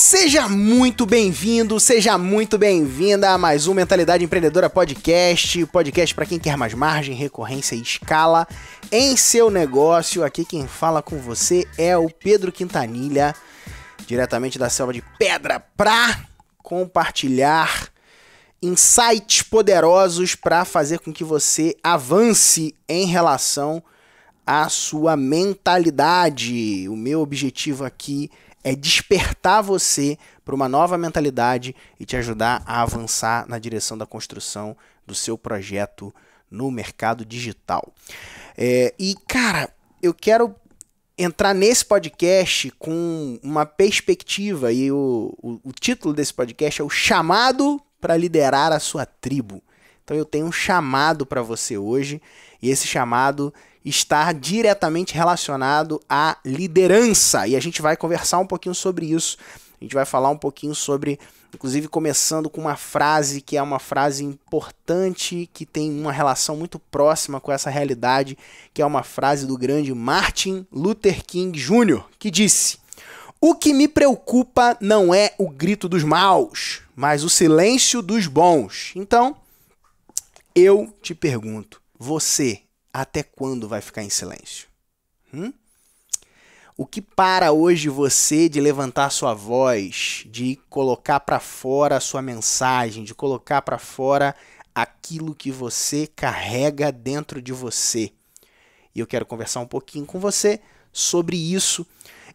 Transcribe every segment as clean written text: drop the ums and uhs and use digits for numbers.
Seja muito bem-vindo, seja muito bem-vinda a mais um Mentalidade Empreendedora Podcast. Podcast para quem quer mais margem, recorrência e escala em seu negócio. Aqui quem fala com você é o Pedro Quintanilha, diretamente da Selva de Pedra, para compartilhar insights poderosos para fazer com que você avance em relação à sua mentalidade. O meu objetivo aqui é despertar você para uma nova mentalidade e te ajudar a avançar na direção da construção do seu projeto no mercado digital. Cara, eu quero entrar nesse podcast com uma perspectiva e o título desse podcast é o chamado para liderar a sua tribo. Então eu tenho um chamado para você hoje e esse chamado está diretamente relacionado à liderança e a gente vai conversar um pouquinho sobre isso. A gente vai falar um pouquinho sobre, inclusive começando com uma frase que é uma frase importante, que tem uma relação muito próxima com essa realidade, que é uma frase do grande Martin Luther King Jr., que disse: "O que me preocupa não é o grito dos maus, mas o silêncio dos bons." Então, eu te pergunto, você até quando vai ficar em silêncio? O que para hoje você de levantar sua voz, de colocar para fora a sua mensagem, de colocar para fora aquilo que você carrega dentro de você? E eu quero conversar um pouquinho com você sobre isso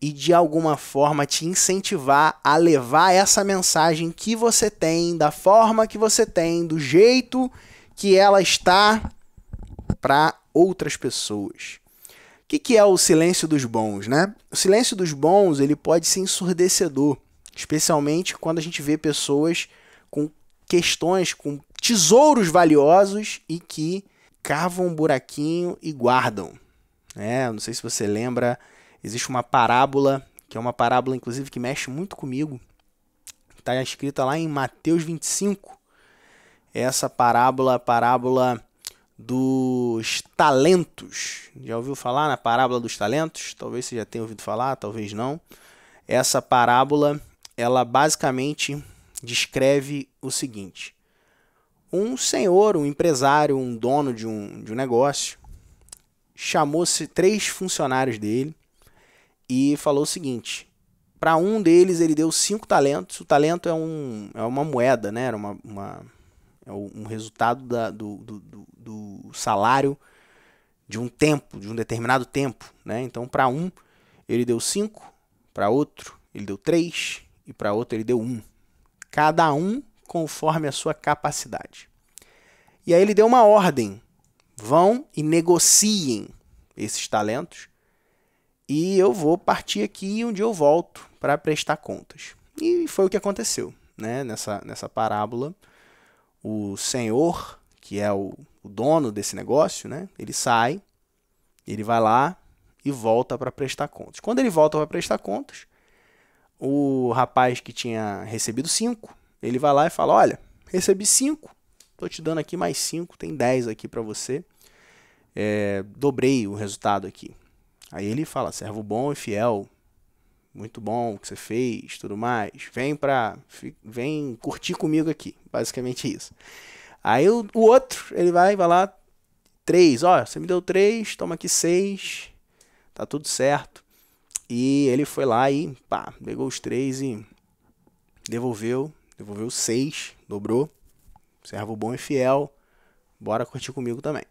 e de alguma forma te incentivar a levar essa mensagem que você tem, da forma que você tem, do jeito que ela está, para outras pessoas. O que é o silêncio dos bons, né? O silêncio dos bons, ele pode ser ensurdecedor, especialmente quando a gente vê pessoas com questões, com tesouros valiosos e que cavam um buraquinho e guardam. Não sei se você lembra, existe uma parábola, que é uma parábola inclusive que mexe muito comigo, está escrita lá em Mateus 25. Essa parábola, a parábola dos talentos. Já ouviu falar na parábola dos talentos? Talvez você já tenha ouvido falar, talvez não. Essa parábola, ela basicamente descreve o seguinte: um senhor, um empresário, um dono de um negócio, chamou-se 3 funcionários dele e falou o seguinte: para um deles ele deu 5 talentos. O talento é uma moeda, né? Era é um resultado do salário de um tempo, de um determinado tempo, né? Então, para um, ele deu 5, para outro, ele deu 3 e para outro, ele deu 1. Cada um conforme a sua capacidade. E aí ele deu uma ordem: vão e negociem esses talentos e eu vou partir aqui e um dia eu volto para prestar contas. E foi o que aconteceu, né? Nessa parábola, o senhor, que é o dono desse negócio, né? Ele sai, ele vai lá e volta para prestar contas. Quando ele volta para prestar contas, o rapaz que tinha recebido 5, ele vai lá e fala: olha, recebi 5, estou te dando aqui mais 5, tem 10 aqui para você, dobrei o resultado aqui. Aí ele fala: servo bom e fiel, muito bom o que você fez, tudo mais, vem curtir comigo aqui, basicamente isso. Aí o outro, ele vai lá, 3, ó, você me deu 3, toma aqui 6, tá tudo certo. E ele foi lá e pegou os 3 e devolveu 6, dobrou, servo bom e fiel, bora curtir comigo também.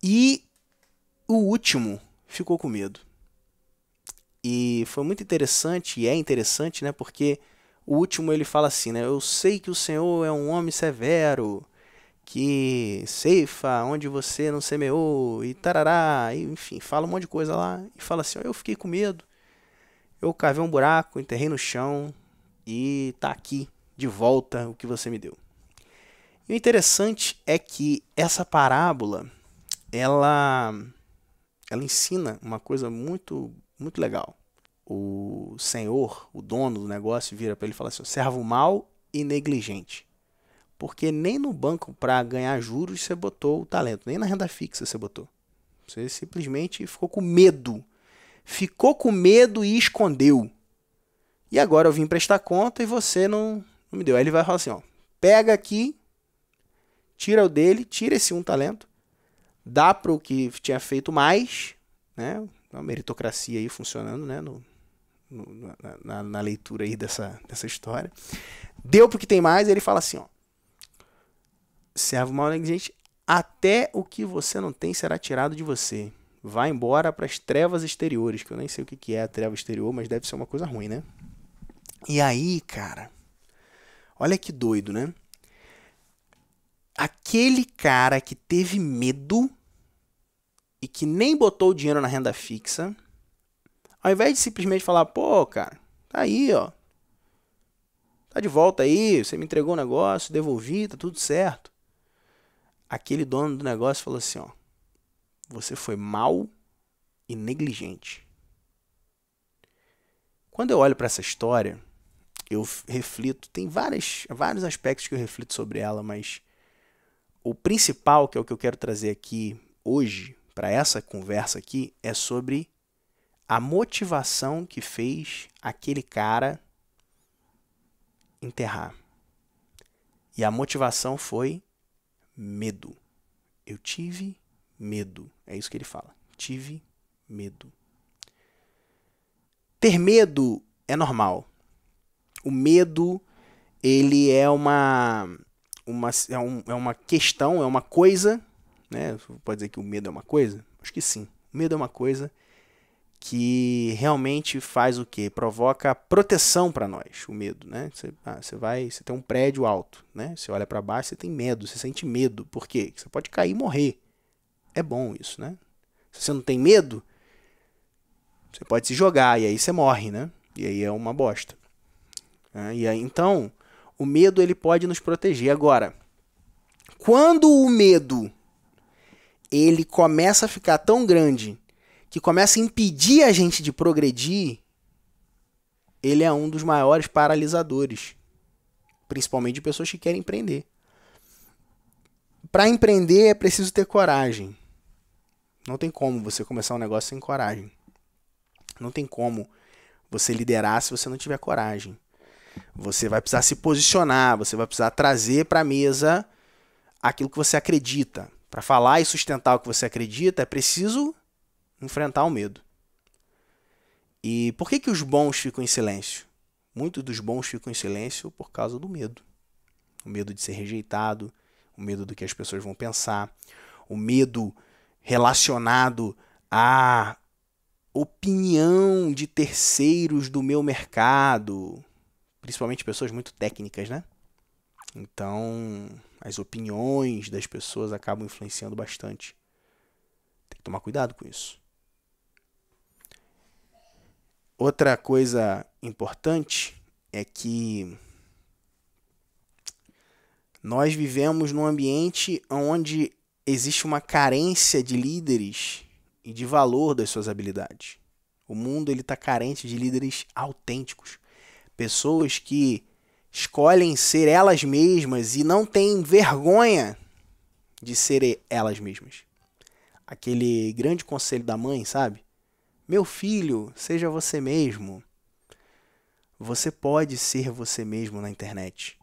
E o último ficou com medo. E foi muito interessante, e é interessante, né? Porque o último ele fala assim, né? Eu sei que o Senhor é um homem severo, que ceifa onde você não semeou, e tarará, e, enfim, fala um monte de coisa lá. E fala assim: eu fiquei com medo, eu cavei um buraco, enterrei no chão, e tá aqui, de volta, o que você me deu. E o interessante é que essa parábola, ela ensina uma coisa muito legal. O senhor, o dono do negócio, vira para ele e fala assim: servo mau e negligente. Porque nem no banco para ganhar juros você botou o talento, nem na renda fixa você botou. Você simplesmente ficou com medo. Ficou com medo e escondeu. e agora eu vim prestar conta e você não me deu. Aí ele vai falar assim, ó, pega aqui, tira o dele, tira esse um talento, dá para o que tinha feito mais, né? Uma meritocracia aí funcionando, né? Na leitura aí dessa história. Deu pro que tem mais, e ele fala assim, ó, servo mal negligente, até o que você não tem será tirado de você. Vai embora para as trevas exteriores, que eu nem sei o que é a treva exterior, mas deve ser uma coisa ruim, né? E aí, cara, olha que doido, né? Aquele cara que teve medo e que nem botou o dinheiro na renda fixa, ao invés de simplesmente falar, pô, cara, tá aí, ó, tá de volta aí, você me entregou o negócio, devolvi, tá tudo certo. Aquele dono do negócio falou assim, ó, você foi mau e negligente. Quando eu olho para essa história, eu reflito, tem vários aspectos que eu reflito sobre ela, mas o principal, que é o que eu quero trazer aqui hoje, para essa conversa aqui, é sobre a motivação que fez aquele cara enterrar. E a motivação foi medo. Eu tive medo. É isso que ele fala. Tive medo. Ter medo é normal. O medo, ele é uma questão, é uma coisa, né? Pode dizer que o medo é uma coisa? Acho que sim. O medo é uma coisa que realmente faz o quê? Provoca proteção para nós, o medo, né? Você tem um prédio alto, né? Você olha para baixo, você tem medo, você sente medo. Por quê? Você pode cair e morrer. É bom isso, né? Se você não tem medo, você pode se jogar e aí você morre, né? E aí é uma bosta. E aí, então, o medo ele pode nos proteger. Agora, quando o medo ele começa a ficar tão grande que começa a impedir a gente de progredir, ele é um dos maiores paralisadores, principalmente de pessoas que querem empreender. Para empreender é preciso ter coragem. Não tem como você começar um negócio sem coragem. Não tem como você liderar se você não tiver coragem. Você vai precisar se posicionar, você vai precisar trazer para a mesa aquilo que você acredita. Para falar e sustentar o que você acredita, é preciso enfrentar o medo. E por que os bons ficam em silêncio? Muitos dos bons ficam em silêncio por causa do medo. O medo de ser rejeitado, o medo do que as pessoas vão pensar, o medo relacionado à opinião de terceiros do meu mercado, principalmente pessoas muito técnicas, né? Então, as opiniões das pessoas acabam influenciando bastante. Tem que tomar cuidado com isso. Outra coisa importante é que nós vivemos num ambiente onde existe uma carência de líderes e de valor das suas habilidades. O mundo está carente de líderes autênticos. Pessoas que escolhem ser elas mesmas e não têm vergonha de ser elas mesmas. Aquele grande conselho da mãe, sabe? Meu filho, seja você mesmo. Você pode ser você mesmo na internet.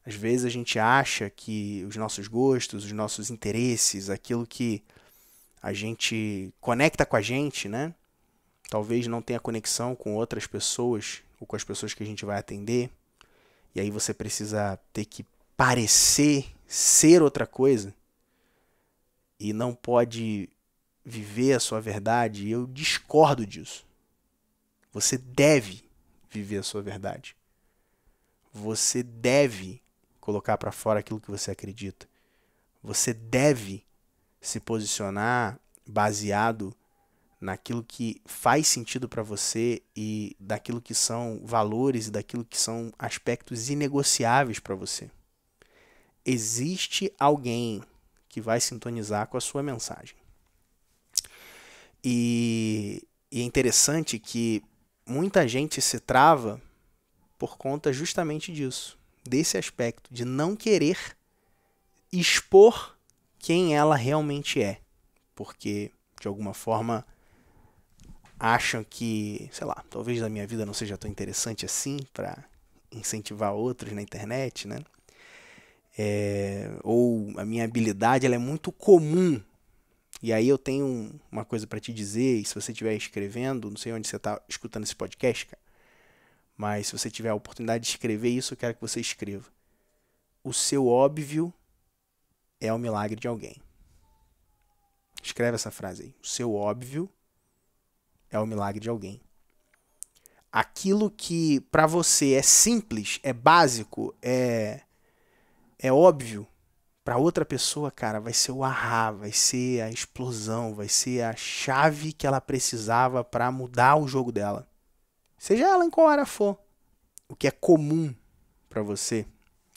Às vezes a gente acha que os nossos gostos, os nossos interesses, aquilo que a gente conecta com a gente, né? Talvez não tenha conexão com outras pessoas ou com as pessoas que a gente vai atender. E aí você precisa ter que parecer ser outra coisa e não pode viver a sua verdade. E eu discordo disso. Você deve viver a sua verdade. Você deve colocar para fora aquilo que você acredita. Você deve se posicionar baseado naquilo que faz sentido para você e daquilo que são valores e daquilo que são aspectos inegociáveis para você. Existe alguém que vai sintonizar com a sua mensagem. E é interessante que muita gente se trava por conta justamente disso, desse aspecto, de não querer expor quem ela realmente é, porque, de alguma forma, acham que, sei lá, talvez a minha vida não seja tão interessante assim para incentivar outros na internet, né? Ou a minha habilidade ela é muito comum. E aí eu tenho uma coisa para te dizer, e se você estiver escrevendo, não sei onde você está escutando esse podcast, cara, mas se você tiver a oportunidade de escrever isso, eu quero que você escreva. O seu óbvio é o milagre de alguém. Escreve essa frase aí. O seu óbvio é o milagre de alguém. Aquilo que para você é simples, é básico, é óbvio, para outra pessoa, cara, vai ser o ahá, vai ser a explosão, vai ser a chave que ela precisava para mudar o jogo dela. Seja ela em qual área for. O que é comum para você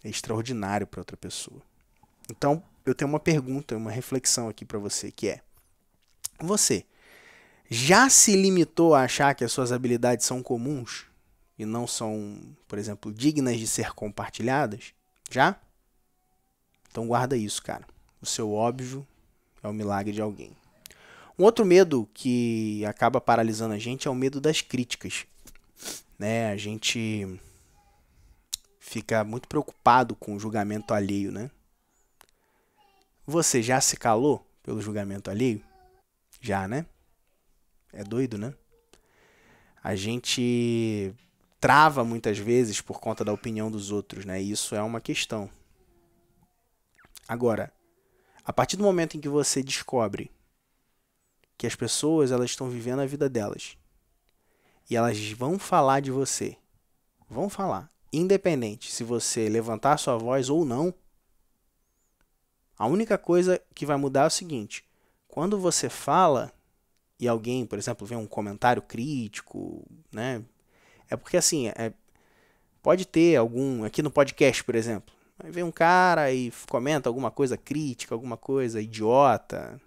é extraordinário para outra pessoa. Então, eu tenho uma pergunta, uma reflexão aqui para você, que é: você já se limitou a achar que as suas habilidades são comuns e não são, por exemplo, dignas de ser compartilhadas? Já? Então guarda isso, cara. O seu óbvio é o milagre de alguém. Um outro medo que acaba paralisando a gente é o medo das críticas. Né? A gente fica muito preocupado com o julgamento alheio, né? Você já se calou pelo julgamento alheio? Já, né? É doido, né? A gente trava muitas vezes por conta da opinião dos outros, né? E isso é uma questão. Agora, a partir do momento em que você descobre que as pessoas elas estão vivendo a vida delas e elas vão falar de você, vão falar, independente se você levantar sua voz ou não, a única coisa que vai mudar é o seguinte: quando você fala e alguém, por exemplo, vê um comentário crítico, né? É porque assim, pode ter algum, aqui no podcast, por exemplo, aí vem um cara e comenta alguma coisa crítica, alguma coisa idiota,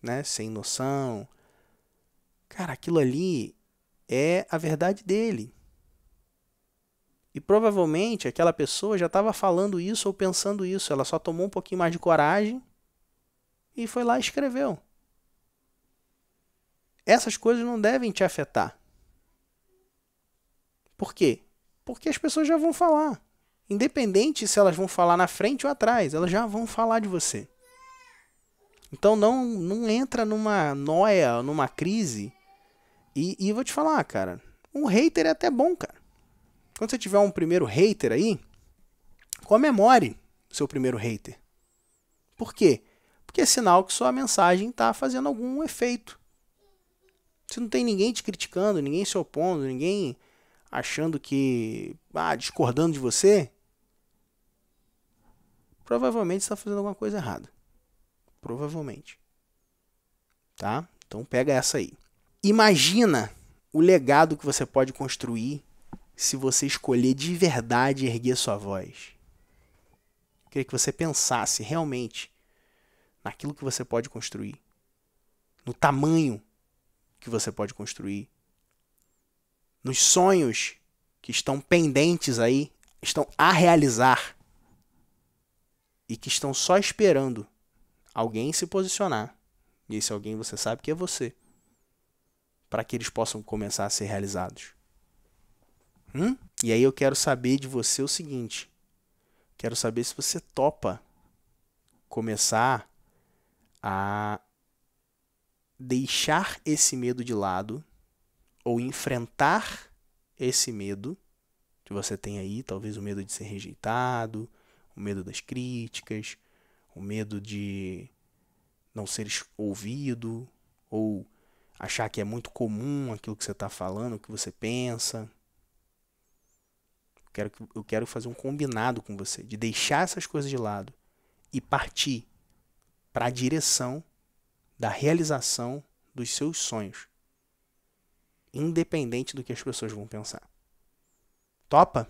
né? Sem noção. Cara, aquilo ali é a verdade dele. E provavelmente aquela pessoa já estava falando isso ou pensando isso. Ela só tomou um pouquinho mais de coragem e foi lá e escreveu. Essas coisas não devem te afetar. Por quê? Porque as pessoas já vão falar. Independente se elas vão falar na frente ou atrás, elas já vão falar de você. Então não entra numa noia, numa crise. E vou te falar, cara, um hater é até bom, cara. Quando você tiver um primeiro hater aí, comemore o seu primeiro hater. Por quê? Porque é sinal que sua mensagem está fazendo algum efeito. Se não tem ninguém te criticando, ninguém se opondo, ninguém achando que, discordando de você, provavelmente você está fazendo alguma coisa errada. Provavelmente. Tá? Então pega essa aí. Imagina o legado que você pode construir se você escolher de verdade erguer sua voz. Eu queria que você pensasse realmente naquilo que você pode construir, no tamanho que você pode construir, nos sonhos que estão pendentes aí, estão a realizar e que estão só esperando alguém se posicionar. E esse alguém você sabe que é você, para que eles possam começar a ser realizados. E aí eu quero saber de você o seguinte: quero saber se você topa começar a deixar esse medo de lado ou enfrentar esse medo que você tem aí, talvez o medo de ser rejeitado, o medo das críticas, o medo de não ser ouvido ou achar que é muito comum aquilo que você está falando, o que você pensa. Eu quero fazer um combinado com você, de deixar essas coisas de lado e partir para a direção da realização dos seus sonhos, independente do que as pessoas vão pensar. Topa?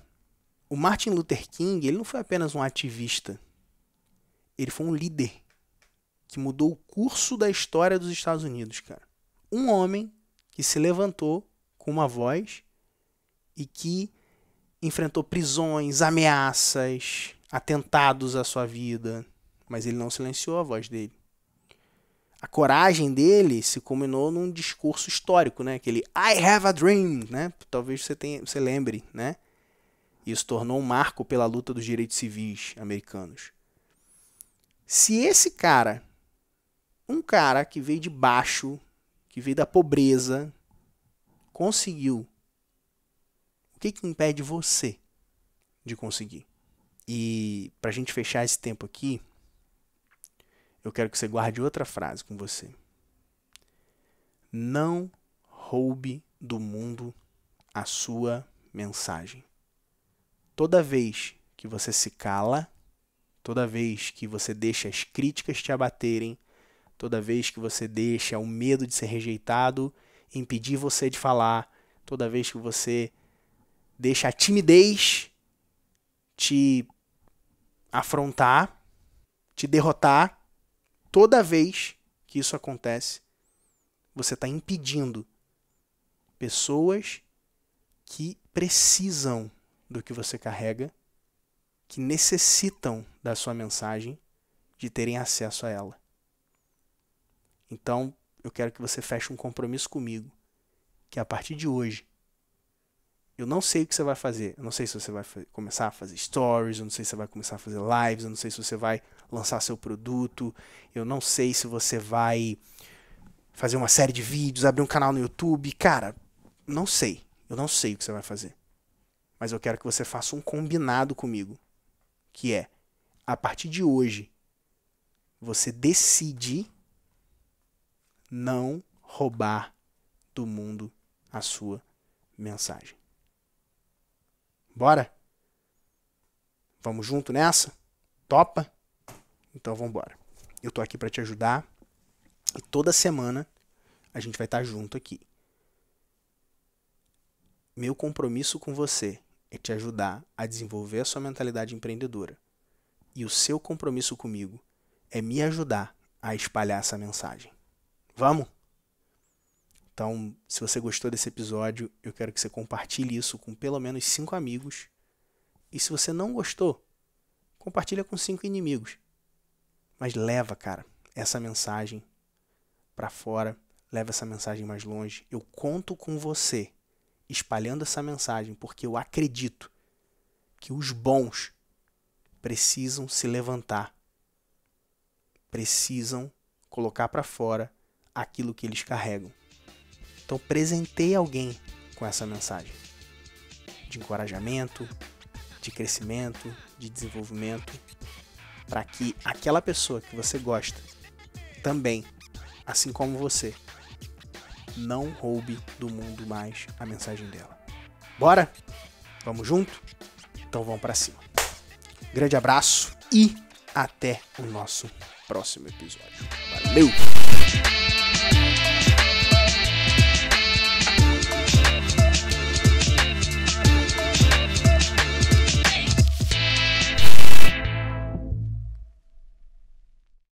O Martin Luther King, ele não foi apenas um ativista, ele foi um líder que mudou o curso da história dos Estados Unidos, cara. Um homem que se levantou com uma voz e que enfrentou prisões, ameaças, atentados à sua vida, mas ele não silenciou a voz dele. A coragem dele se culminou num discurso histórico, né? Aquele I have a dream, né? Talvez você lembre, né? Isso tornou um marco pela luta dos direitos civis americanos. Se esse cara, um cara que veio de baixo, que veio da pobreza, conseguiu, o que impede você de conseguir? E pra gente fechar esse tempo aqui, eu quero que você guarde outra frase com você. Não roube do mundo a sua mensagem. Toda vez que você se cala, toda vez que você deixa as críticas te abaterem, toda vez que você deixa o medo de ser rejeitado impedir você de falar, toda vez que você deixa a timidez te afrontar, te derrotar, toda vez que isso acontece, você está impedindo pessoas que precisam do que você carrega, que necessitam da sua mensagem, de terem acesso a ela. Então, eu quero que você feche um compromisso comigo, que a partir de hoje, eu não sei o que você vai fazer. Eu não sei se você vai começar a fazer stories, eu não sei se você vai começar a fazer lives, eu não sei se você vai lançar seu produto, eu não sei se você vai fazer uma série de vídeos, abrir um canal no YouTube. Cara, não sei. Eu não sei o que você vai fazer. Mas eu quero que você faça um combinado comigo, que é, a partir de hoje, você decide não roubar do mundo a sua mensagem. Bora? Vamos junto nessa? Topa? Então vamos embora. Eu tô aqui para te ajudar e toda semana a gente vai estar junto aqui. Meu compromisso com você é te ajudar a desenvolver a sua mentalidade empreendedora. E o seu compromisso comigo é me ajudar a espalhar essa mensagem. Vamos? Então, se você gostou desse episódio, eu quero que você compartilhe isso com pelo menos 5 amigos. E se você não gostou, compartilha com 5 inimigos. Mas leva, cara, essa mensagem para fora, leva essa mensagem mais longe. Eu conto com você espalhando essa mensagem, porque eu acredito que os bons precisam se levantar, precisam colocar para fora aquilo que eles carregam. Então presenteie alguém com essa mensagem de encorajamento, de crescimento, de desenvolvimento, para que aquela pessoa que você gosta também, assim como você, não roube do mundo mais a mensagem dela. Bora? Vamos junto? Então vamos para cima. Grande abraço e até o nosso próximo episódio. Valeu!